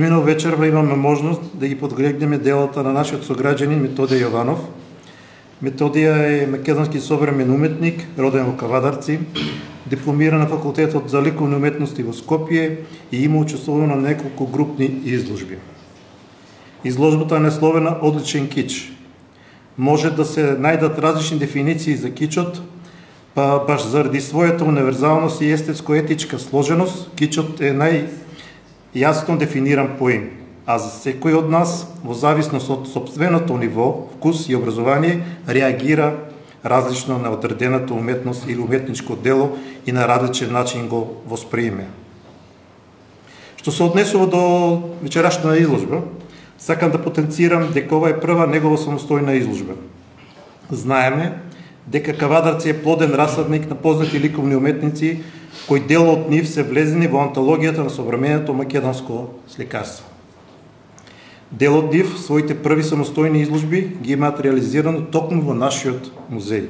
Минал вечерва имаме можност да ги подгледнем делата на нашиот сограđanin Методија Јованов. Методија е македонски современ уметник, роден во Кавадарци, дипломира на факултетот за ликовни уметности во Скопје и има учествувано на неколку групни изложби. Изложбата е насловена "Одличен кич". Може да се најдат различни дефиниции за кичот, па баш заради својата универзалност и естетско-етичка сложеност, кичот е јасно дефиниран поим, а за секој од нас, во зависност од собственото ниво, вкус и образование, реагира различно на одредената уметност или уметничко дело и на различен начин го восприеме. Што се однесува до вечерашната изложба, сакам да потенцирам дека ова е прва негова самостојна изложба. Знаеме дека Кавадарци е плоден расадник на познати ликовни уметници, кои дел од нив се влезени во антологијата на современото македонско сликарство. Дел од нив, своите први самостојни изложби, ги имаат реализирано токму во нашиот музеј,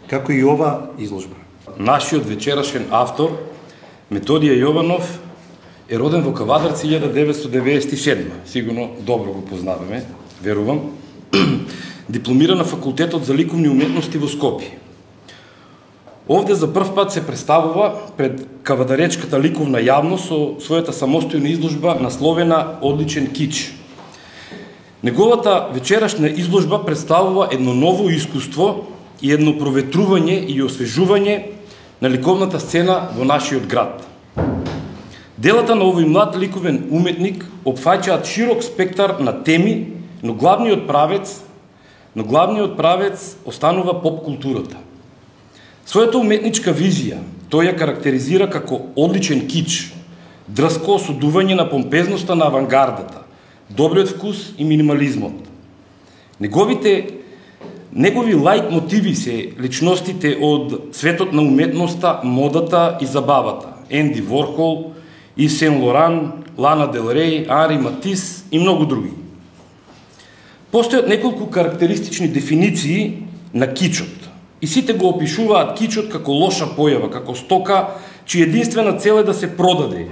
како и ова изложба. Нашиот вечерашен автор, Методија Јованов, е роден во Кавадарци 1997. Сигурно добро го познаваме, верувам. Дипломира на факултетот за ликовни уметности во Скопје. Овде за прв пат се представува пред кавадаречката ликовна јавност со својата самостојна изложба насловена "Одличен кич". Неговата вечерашна изложба представува едно ново искуство и едно проветрување и освежување на ликовната сцена во нашиот град. Делата на овој млад ликовен уметник опфаќаат широк спектар на теми, но главниот правец останува поп-културата. Својата уметничка визија тој ја карактеризира како одличен кич, дрско осудување на помпезноста на авангардата, добриот вкус и минимализмот. Негови лајт мотиви се личностите од светот на уметноста, модата и забавата: Енди Ворхол, Ив Сен Лоран, Лана Дел Рей, Анри Матис и многу други. Постојат неколку карактеристични дефиниции на кичот. И сите го опишуваат кичот како лоша појава, како стока, чија единствена цел е да се продаде,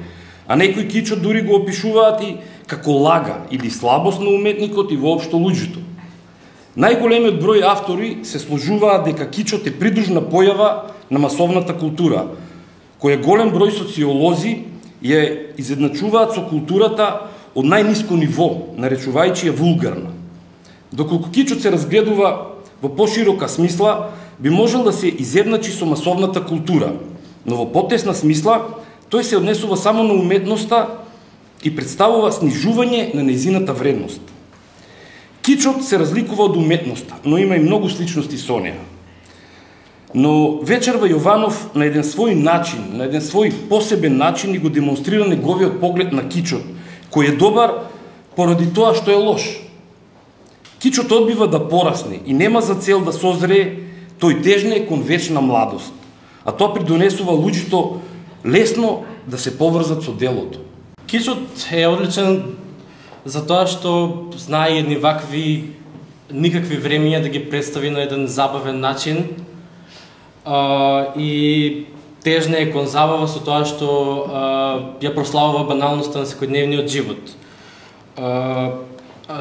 а некои кичот дури го опишуваат и како лага или слабост на уметникот и воопшто луѓето. Најголемиот број автори се сложуваат дека кичот е придружна појава на масовната култура, која голем број социолози ја изедначуваат со културата од најниско ниво, наречувајќи ја вулгарна. Доколку кичот се разгледува во поширока смисла, би можел да се изедначи со масовната култура, но во потесна смисла тој се однесува само на уметноста и представува снижување на нејзината вредност. Кичот се разликува од уметноста, но има и многу сличности со неа. Но вечерва Јованов на еден свој начин, на еден свој посебен начин и го демонстрира неговиот поглед на кичот, кој е добар поради тоа што е лош. Кичот одбива да порасне и нема за цел да созрее, тој тежне кон вечна младост, а тоа придонесува луѓето лесно да се поврзат со делото. Кичот е одличен за тоа што знае едни вакви никакви времења да ги представи на еден забавен начин и тежне е кон забава со тоа што ја прославува баналноста на секојдневниот живот.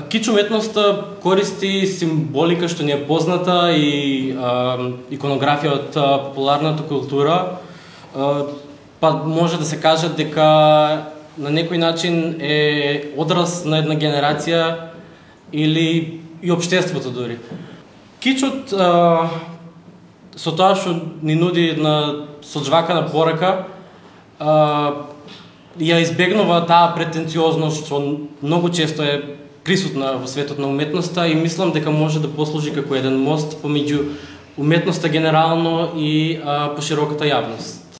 Кич уметноста користи символика што ни е позната и иконографија од популарната култура, па може да се каже дека на некој начин е одраз на една генерација или и општеството дури. Кичот со тоа што ни нуди една соджвакана порака, ја избегнува таа претенциозност што многу често е присутна во светот на уметноста и мислам дека може да послужи како еден мост помеѓу уметноста генерално и пошироката јавност.